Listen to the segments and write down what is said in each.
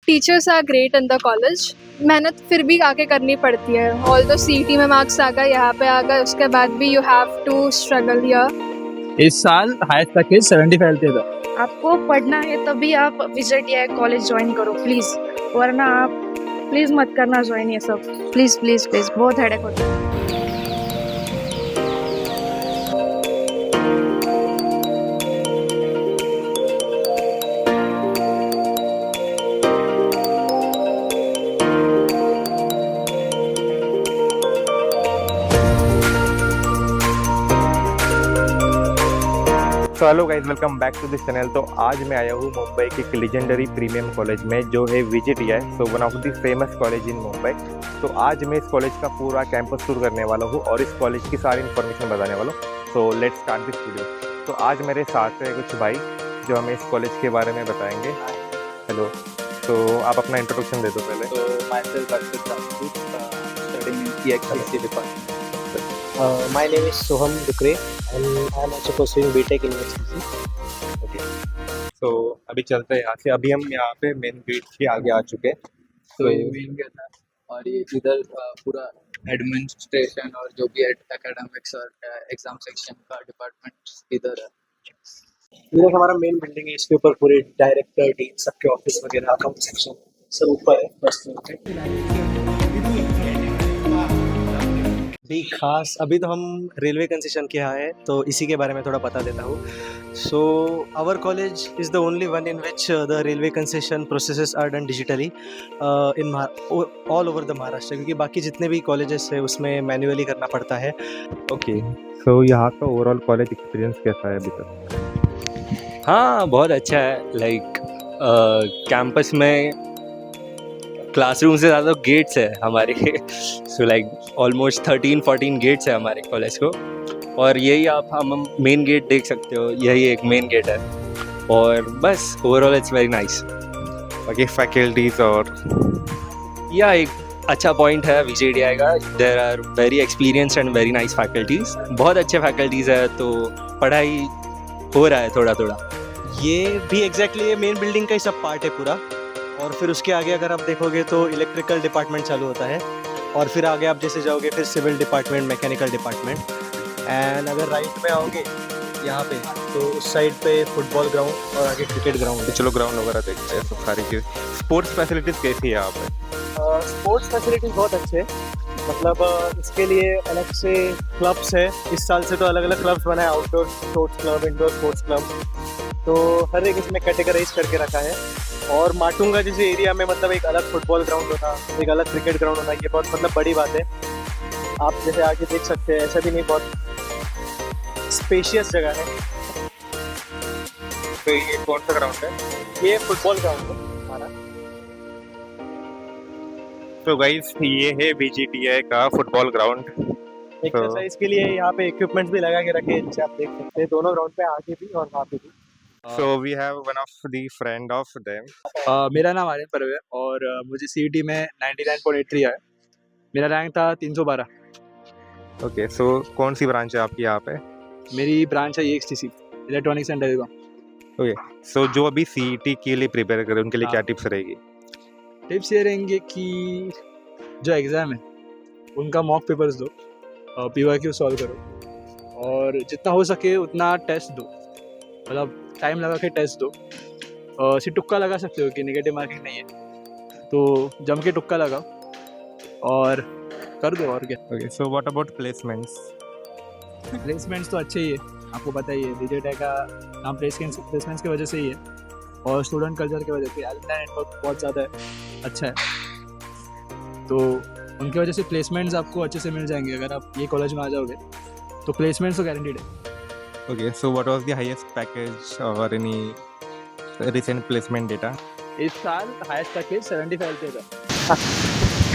Teachers are great in the college. मेहनत फिर भी आके करनी पड़ती है। ऑल दो सीईटी में मार्क्स आ गए, यहाँ पे आ गए, उसके बाद भी you have to struggle here. इस साल हाईएस्ट पैकेज 75 थे था। आपको पढ़ना है तभी आप विजय कॉलेज ज्वाइन करो प्लीज़, वरना आप प्लीज़ मत करना ज्वाइन ये सब। प्लीज़ प्लीज़ प्लीज़, बहुत हेडेक होता है। So hello guys, welcome back to this channel. तो आज मैं आया हूँ मुंबई के एक लीजेंडरी प्रीमियम कॉलेज में जो है VJTI, so one of the famous college in Mumbai. तो आज मैं इस कॉलेज का पूरा कैंपस टूर करने वाला हूँ और इस कॉलेज की सारी इन्फॉर्मेशन बताने वाला हूँ। So let's start this video. तो आज मेरे साथ है कुछ भाई जो हमें इस कॉलेज के बारे में बताएंगे। हेलो, तो आप अपना इंट्रोडक्शन दे दो पहले। So myself Arpit Rajput, studying in EXCC department. My name is Soham Dukre and I am also pursuing BTech in UXCC. तो अभी चलते हैं यहाँ से। अभी हम यहाँ पे मेन गेट के आगे आ चुके हैं। तो ये मेन गेट है और ये इधर पूरा एडमिनिस्ट्रेशन और जो भी एकेडमिक्स और एग्जाम सेक्शन का डिपार्टमेंट इधर है। ये हमारा मेन बिल्डिंग है, इसके ऊपर पूरे डायरेक्टर डीन सबके ऑफिस वगैरह अकाउंट सेक्शन सब ऊपर है फर्स्ट फ्लोर पे। भी खास अभी तो हम रेलवे कंसेशन के यहाँ है तो इसी के बारे में थोड़ा बता देता हूँ। So our college is the only one in which the railway concession processes are done digitally in all over the Maharashtra, क्योंकि बाकी जितने भी कॉलेजेस है उसमें मैन्युअली करना पड़ता है। ओके, सो यहाँ का ओवरऑल कॉलेज एक्सपीरियंस कैसा है अभी तक? हाँ, बहुत अच्छा है। लाइक कैंपस में क्लासरूम से ज़्यादा गेट्स है हमारे। सो लाइक ऑलमोस्ट 13-14 गेट्स है हमारे कॉलेज को, और यही आप हम मेन गेट देख सकते हो, यही एक मेन गेट है। और बस ओवरऑल इट्स वेरी नाइस। बाकी फैकल्टीज और या एक अच्छा पॉइंट है VJTI का, there are very experienced and very nice faculties. बहुत अच्छे फैकल्टीज़ है, तो पढ़ाई हो रहा है थोड़ा थोड़ा। ये भी एग्जैक्टली ये मेन बिल्डिंग का ही सब पार्ट है पूरा, और फिर उसके आगे अगर आप देखोगे तो इलेक्ट्रिकल डिपार्टमेंट चालू होता है, और फिर आगे आप जैसे जाओगे फिर civil department, mechanical department. And अगर राइट में आओगे यहाँ पे तो उस साइड पे फुटबॉल ग्राउंड और आगे क्रिकेट ग्राउंड है। चलो ग्राउंड वगैरह देखते हैं सब सारी चीज़। स्पोर्ट्स फैसिलिटीज़ कैसी है यहाँ पे? स्पोर्ट्स फैसिलिटीज़ बहुत अच्छे, मतलब इसके लिए अलग से क्लब्स है। इस साल से तो अलग अलग क्लब्स बनाए, outdoor sports club, indoor sports club, तो हर एक इसमें कैटेगराइज करके रखा है। और माटुंगा जैसे एरिया में मतलब एक अलग फुटबॉल ग्राउंड होना, एक अलग क्रिकेट ग्राउंड होना, ये बहुत मतलब बड़ी बात है। आप जैसे आगे देख सकते हैं, ऐसा भी नहीं, बहुत स्पेशियस जगह है। तो ये कौन सा ग्राउंड है? ये फुटबॉल ग्राउंड है हमारा। तो गाइस, ये है VJTI का फुटबॉल ग्राउंड। एक्सरसाइज के लिए यहाँ पे इक्विपमेंट्स भी लगा के रखे हैं, जैसे आप देख सकते हैं, दोनों ग्राउंड पे आगे भी और वहाँ पे भी। So we have one of the friend of them. मेरा नाम आर्यन परवे है और मुझे CET में 99.83 आया। मेरा रैंक था 312। Okay, so कौन सी ब्रांच है आपकी यहाँ पे? मेरी ब्रांच है EXTC, electronics and telecom. Okay, so जो अभी CET के लिए प्रिपेयर कर रहे हैं उनके लिए क्या हाँ। टिप्स रहेगी? टिप्स ये रहेंगे कि जो एग्ज़ाम है उनका मॉक पेपर्स दो, PYQ सॉल्व करो, और जितना हो सके उतना टेस्ट दो, मतलब टाइम लगा के टेस्ट दो। सिर्फ तुक्का लगा सकते हो कि नेगेटिव मार्किंग नहीं है, तो जम के तुक्का लगाओ और कर दो, और क्या। Okay, so what about placements? Placements तो अच्छे ही है, आपको पता ही है VJTI का नाम प्लेसमेंट्स की वजह से ही है, और स्टूडेंट कल्चर की वजह से एलुमनाई नेटवर्क बहुत ज़्यादा अच्छा है, तो उनकी वजह से प्लेसमेंट्स आपको अच्छे से मिल जाएंगे। अगर आप ये कॉलेज में आ जाओगे तो प्लेसमेंट्स तो गारंटीड है। Okay, so what was the highest package or any recent placement data? इस साल हाईएस्ट पैकेज 75 पे था।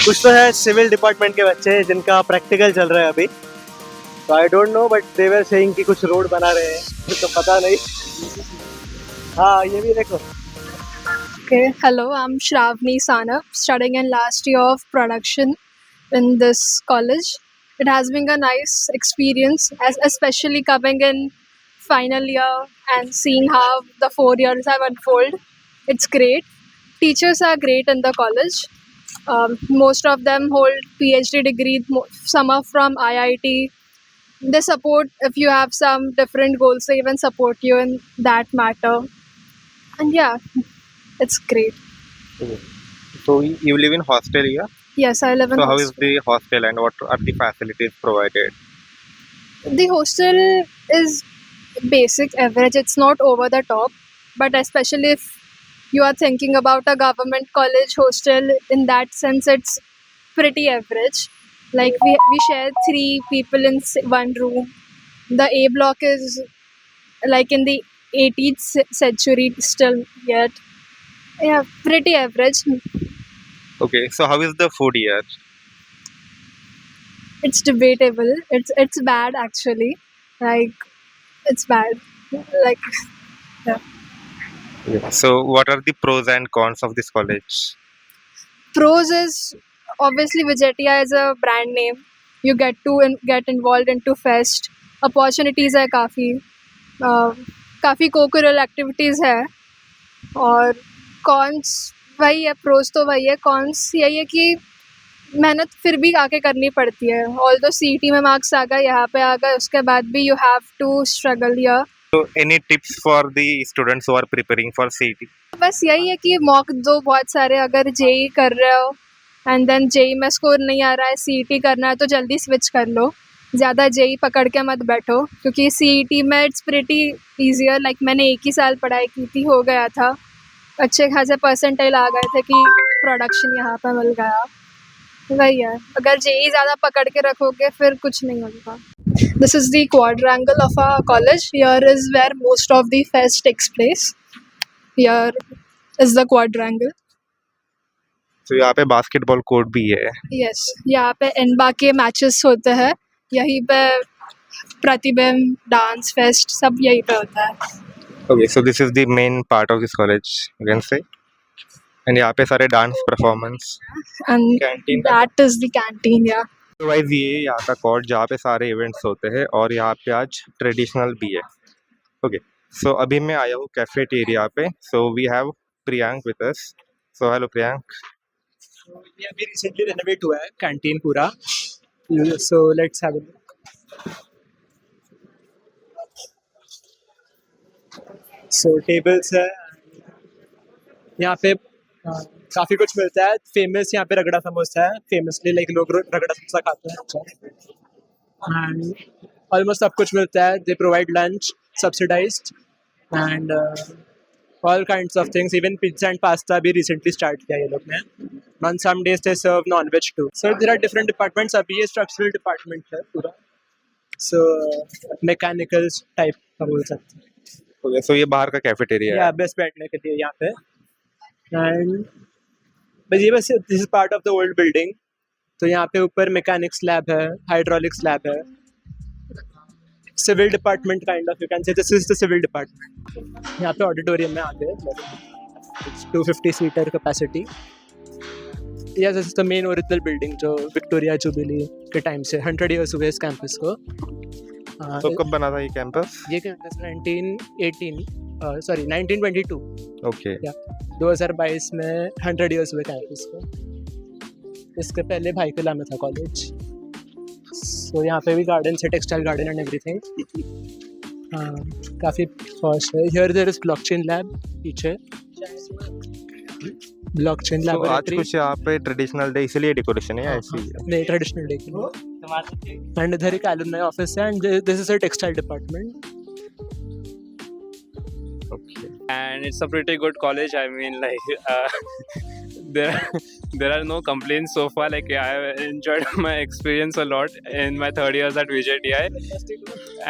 कुछ तो है सिविल डिपार्टमेंट के बच्चे जिनका प्रैक्टिकल चल रहा है अभी, तो I don't know, but they were saying कि कुछ रोड बना रहे हैं, तो पता नहीं। हाँ, ये भी देखो। Okay, hello, I'm Shravani Sana, studying in last year of production in this college. It has been a nice experience, as especially coming in final year and seeing how the 4 years have unfolded. It's great. teachers are great in the college. Most of them hold PhD degree. Some are from IIT. They support if you have some different goals. They even support you in that matter. And yeah, it's great. So you live in hostel here. Yes, I live in So how is hostel. the hostel and what are the facilities provided? The hostel is basic, average. It's not over the top, but especially if you are thinking about a government college hostel, in that sense, it's pretty average. Like we share three people in one room. The A block is like in the 18th century still yet. Yeah, pretty average. Okay, so how is the food here? It's debatable. It's bad actually. Like it's bad. Like So what are the pros and cons of this college? pros is obviously Vijatia is a brand name. You get to get involved into fest. Opportunities है काफ़ी co-curricular activities है और cons वही है pros तो वही है cons यही है कि मेहनत फिर भी आके करनी पड़ती है ऑल दो CET में मार्क्स आ गए यहाँ पे आ गए उसके बाद भी you have to struggle here So any tips for the students who are preparing for CET? बस यही है कि मॉक दो बहुत सारे अगर जेई कर रहे हो एंड देन जेई में स्कोर नहीं आ रहा है CET करना है तो जल्दी स्विच कर लो ज़्यादा जेई पकड़ के मत बैठो क्योंकि CET में इट्स प्रिटी ईजियर लाइक मैंने एक ही साल पढ़ाई की थी हो गया था अच्छे खासे परसेंटाइल आ गए थे कि प्रोडक्शन यहाँ पे मिल गया वही है अगर जेई ज़्यादा पकड़ के रखोगे फिर कुछ नहीं होगा This is the quadrangle of our college. Here is where most of the fest takes place. Here is the quadrangle. So यहाँ पे बास्केटबॉल कोर्ट भी है. Yes, यहाँ पे एनबा के मैचेस होते हैं यहीं पे प्रतिबिंब डांस फेस्ट सब यहीं पे होता है Okay, so this is the main part of this college, you can say. And यहाँ पे सारे dance performance and canteen. that is the canteen. Yeah. तो वाइज ये यहाँ का कोर्ट जहाँ पे सारे इवेंट्स होते हैं और यहाँ पे आज ट्रेडिशनल भी है. ओके, सो अभी मैं आया हूँ कैफेटेरिया पे. So we have Priyank with us. So hello Priyank. ये अभी रिसेंटली रेनोवेट हुआ है कैंटीन पूरा so let's have a look so tables है यहाँ पे काफ़ी कुछ मिलता है फेमस यहाँ पे रगड़ा समोसा है फेमसली लाइक लोग रगड़ा समोसा खाते हैं एंड ऑलमोस्ट सब कुछ मिलता है they provide lunch subsidised and all kinds of things even pizza and pasta भी recently start किया ये लोग ने on some days they serve non-veg too so there are different departments अभी ये structural department है पूरा so mechanical type का बोल सकते हैं ओके, सो ये बाहर का कैफेटेरिया है. या बस बैठने के लिए यहाँ पे एंड बस ये बस this is part of the old building तो यहाँ पे ऊपर मैकेनिक्स लैब है हाइड्रोलिक्स लैब है civil department kind of you can say this is the civil department यहाँ पे ऑडिटोरियम में आते हैं 250 seater capacity yes this is the main original building जो विक्टोरिया जुबिली के टाइम से 100 इयर्स हुए इस कैंपस को तो कब बना था ये कैंपस? ये कैंपस 1922 ओके, 2022 में 100 इयर्स हुए कैंपस को इसके पहले भाई किला में था कॉलेज सो यहाँ पे भी गार्डन है टेक्सटाइल गार्डन एंड एवरीथिंग काफ़ी पॉश है here there is blockchain lab पीछे ब्लॉकचेन तो आज लैबोरेटरी कुछ यहाँ पे ट्रेडिशनल डे इसलिए डेकोरेशन है या ऐसे ही है? नहीं ट्रेडिशनल डे के लिए एंड इधर एक एलुमनाई ऑफिस है and this is a textile department Okay. And it's a pretty good college. I mean, like there are no complaints so far. Like I have enjoyed my experience a lot in my third years at VJTI.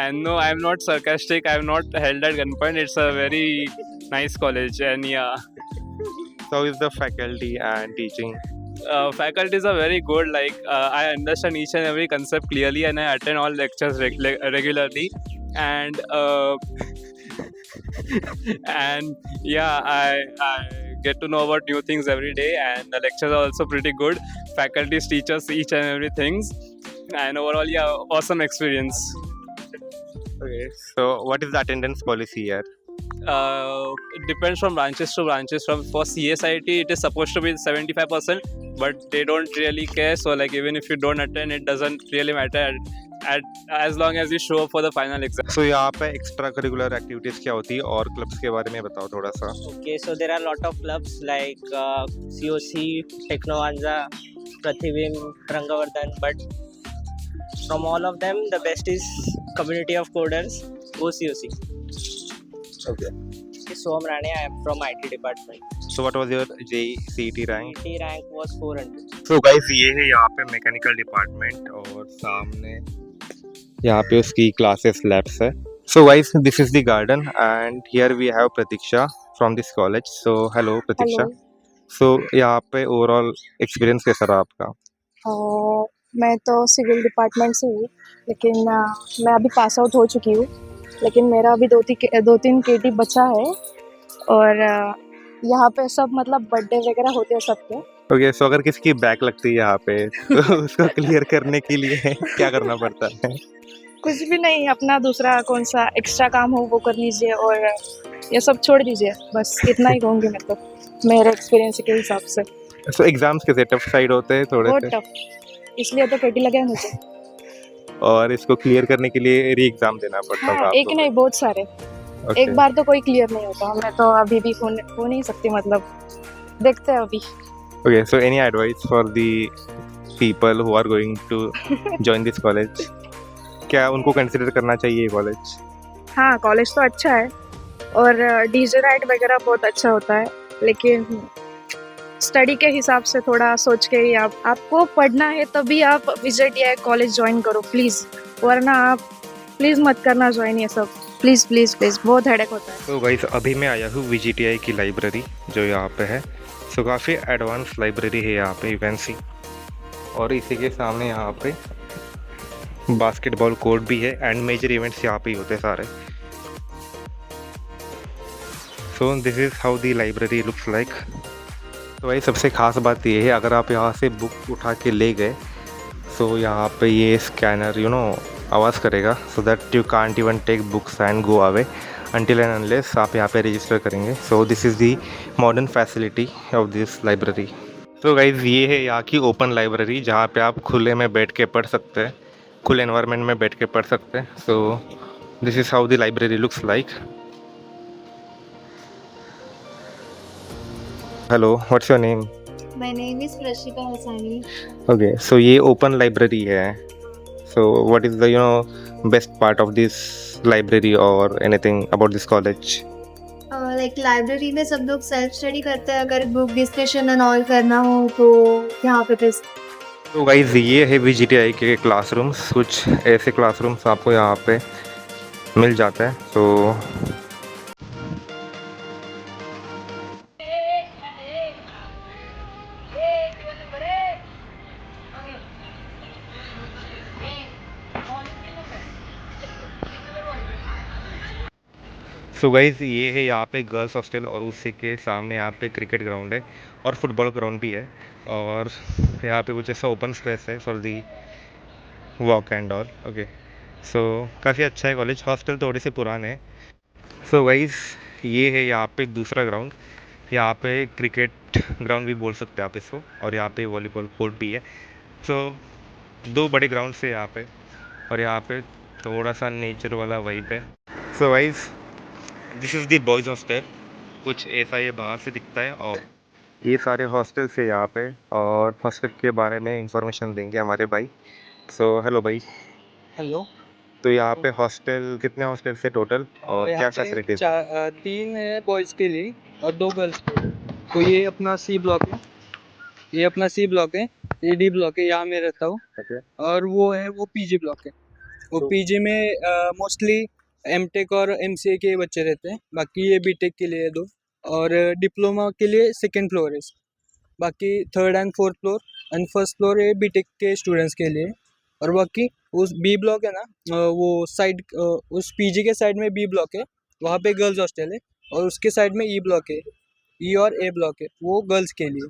And no, I'm not sarcastic. I'm not held at gunpoint. It's a very nice college, and yeah, So is the faculty and teaching? faculties are very good. Like I understand each and every concept clearly, and I attend all lectures regularly. And and yeah, I get to know about new things every day, and the lectures are also pretty good. Faculties teach us each and every things, and overall, yeah, awesome experience. Okay. So what is the attendance policy here? it depends from branches to branches. From for CSIT, it is supposed to be 75%, but they don't really care. So like even if you don't attend, it doesn't really matter. As long as you show up for the final exam. सो यहाँ पे extra curricular activities क्या होती है और clubs के बारे में बताओ थोड़ा सा. Okay, so there are a lot of clubs like COC, Technovanza, Prathivim, Rangavardhan, but from all of them, the best is Community of Coders, go COC. Okay. Soam Rane, I am from IT department. So what was your JEE CET rank? IT rank was 400. So guys, ये है यहाँ पे mechanical department और सामने यहाँ पे उसकी classes labs है. So guys, this is the garden and here we have Pratiksha from this college. So hello Pratiksha. So यहाँ पे ओवरऑल एक्सपीरियंस कैसा रहा आपका? मैं तो सिविल डिपार्टमेंट से हूँ, लेकिन मैं अभी पास आउट हो चुकी हूँ, लेकिन मेरा अभी दो तीन केटी बचा है और यहाँ पे सब मतलब बर्थडे वगैरह होते हैं सबके. ओके, सो अगर किसी की बैक लगती है यहाँ पे तो उसको क्लियर करने के लिए क्या करना पड़ता है? कुछ भी नहीं, अपना दूसरा कौन सा एक्स्ट्रा काम हो वो कर लीजिए और ये सब छोड़ दीजिए, बस इतना ही कहूँगी मैं तो मेरे एक्सपीरियंस के हिसाब से. सो एग्जाम्स कैसे टफ साइड होते हैं थोड़े बहुत से टफ, इसलिए तो केटी लगे हैं मुझे. और इसको क्लियर करने के लिए री एग्जाम देना पड़ता हाँ, है एक नहीं बहुत सारे. Okay. एक बार तो कोई क्लियर नहीं होता, मैं तो अभी भी हो नहीं सकती, मतलब देखते हैं अभी. Okay, so any advice for the people who are going to join this college? क्या उनको कंसिडर करना चाहिए ये कॉलेज? हाँ, कॉलेज तो अच्छा है और डीजे राइड वगैरह बहुत अच्छा होता है, लेकिन स्टडी के हिसाब से थोड़ा सोच के ही आपको पढ़ना है तभी आप VJTI कॉलेज ज्वाइन करो प्लीज़, वरना आप प्लीज़ मत करना ज्वाइन ये सब, प्लीज़ प्लीज़ प्लीज़, बहुत हेडेक होता है. तो गाइस अभी मैं आया हूँ VJTI की लाइब्रेरी जो यहाँ पे है. सो काफ़ी एडवांस लाइब्रेरी है यहाँ पे, यू कैन सी. और इसी के सामने यहाँ पे बास्केटबॉल कोर्ट भी है एंड मेजर इवेंट्स यहाँ पे ही होते हैं सारे. सो this is how the library looks like. तो भाई सबसे ख़ास बात ये है, अगर आप यहाँ से बुक उठा के ले गए सो यहाँ पे ये स्कैनर आवाज़ करेगा, so that you can't even take books and go away until and unless आप यहाँ पे रजिस्टर करेंगे. So this is the modern facility of this library. तो गाइज़ ये है यहाँ की ओपन लाइब्रेरी जहाँ पे आप खुले में बैठ के पढ़ सकते हैं, खुले एनवायरनमेंट में बैठ के पढ़ सकते हैं. So this is how the library looks like. Hello, what's your name? My name is Prashika Hasani. Okay, so ये ओपन लाइब्रेरी है. So what is the best part of this library और anything about this college? Like library में सब लोग self study करते हैं, अगर book discussion and all करना हो तो यहाँ पे तो गाइज ये है VJTI के क्लासरूम्स. कुछ ऐसे क्लासरूम्स आपको यहाँ पे मिल जाता है. तो गाइज ये है यहाँ पे गर्ल्स हॉस्टल और उसी के सामने यहाँ पे क्रिकेट ग्राउंड है और फुटबॉल ग्राउंड भी है और यहाँ पे कुछ ऐसा ओपन स्पेस है for the walk and all. Okay, so काफ़ी अच्छा है कॉलेज. हॉस्टल थोड़े से पुराने हैं. सो गाइज ये है यहाँ पे दूसरा ग्राउंड, यहाँ पे क्रिकेट ग्राउंड भी बोल सकते हैं आप इसको, और यहाँ पे वॉलीबॉल कोर्ट भी है. सो दो बड़े ग्राउंड है यहाँ पे और यहाँ पे थोड़ा सा नेचर वाला वाइब है. So guys this is the boys hostel. कुछ ऐसा ये बाहर से दिखता है और ये सारे हॉस्टल्स है यहाँ पे और हॉस्टल के बारे में इंफॉर्मेशन देंगे हमारे भाई. सो हेलो भाई. हेलो. तो यहाँ पे हॉस्टल कितने हॉस्टल से टोटल और क्या फैसिलिटीज? 3 है बॉयज़ के लिए और 2 गर्ल्स के लिए. तो ये अपना C ब्लॉक है, ये अपना C ब्लॉक है, ये D ब्लॉक है, यहाँ मैं रहता हूँ. Okay. और वो है वो PG ब्लॉक है. वो तो- PG में मोस्टली M.Tech और MCA के बच्चे रहते हैं, बाकी ये B.Tech के लिए है 2, और डिप्लोमा के लिए 2nd फ्लोर है. बाकी 3rd and 4th floor and 1st floor है B.Tech के स्टूडेंट्स के लिए. और बाकी उस B ब्लॉक है ना, वो साइड उस PG के साइड में B ब्लॉक है, वहाँ पे गर्ल्स हॉस्टल है, और उसके साइड में E ब्लॉक है, E और A ब्लॉक है, वो गर्ल्स के लिए.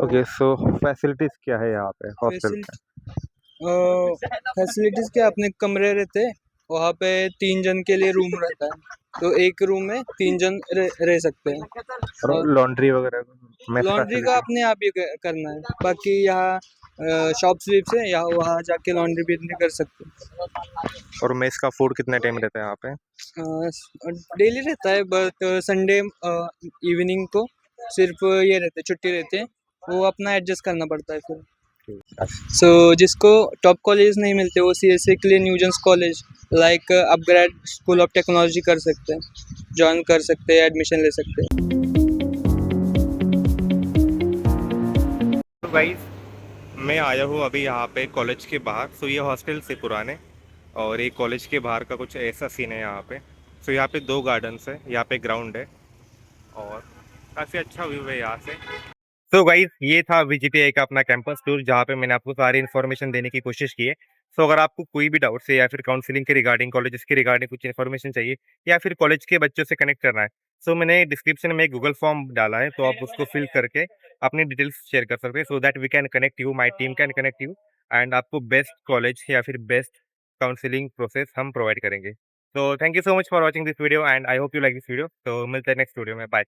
ओके, सो फैसिलिटीज क्या है यहाँ पे हॉस्टल में? फैसिलिटीज़ क्या, अपने कमरे रहते हैं वहाँ पे 3 जन के लिए रूम रहता है, तो एक रूम में 3 जन रह सकते हैं। और लॉन्ड्री वगैरह मेस लॉन्ड्री का अपने आप ही करना है, बाकी यहाँ शॉप स्वीप से या वहाँ जाके लॉन्ड्री भी नहीं कर सकते। और मेस का फूड कितने टाइम रहता है यहाँ पे? डेली रहता है, बट संडे इवनिंग को सिर्फ ये रहते हैं, छुट्टी रहते हैं, वो अपना एडजस्ट करना पड़ता है फिर। सो जिसको टॉप कॉलेज नहीं मिलते वो CSA के लिए न्यूजेंस college like upgrade school of technology कर सकते हैं, ज्वाइन कर सकते हैं, एडमिशन ले सकते हैं। तो गाइस मैं आया हूँ अभी यहाँ पे कॉलेज के बाहर। सो ये हॉस्टल से पुराने और ये कॉलेज के बाहर का कुछ ऐसा सीन है यहाँ पे। सो यहाँ पे 2 गार्डन्स है, यहाँ पे ग्राउंड है और काफ़ी अच्छा व्यू है यहाँ से। सो गाइस ये था VGTI का अपना कैंपस टूर, जहाँ पे मैंने आपको सारी इन्फॉर्मेशन देने की कोशिश की है। सो अगर आपको कोई भी डाउट्स है या फिर काउंसलिंग के रिगार्डिंग, कॉलेजेस के रिगार्डिंग कुछ इन्फॉर्मेशन चाहिए या फिर कॉलेज के बच्चों से कनेक्ट करना है, सो मैंने डिस्क्रिप्शन में एक गूगल फॉर्म डाला है, तो आप उसको फिल करके अपनी डिटेल्स शेयर कर सकते हैं, so that we can connect you, my team can connect you and आपको बेस्ट कॉलेज या फिर बेस्ट काउंसलिंग प्रोसेस हम प्रोवाइड करेंगे। तो thank you so much for watching this video and I hope you like this video. तो मिलते हैं next video में, बाय।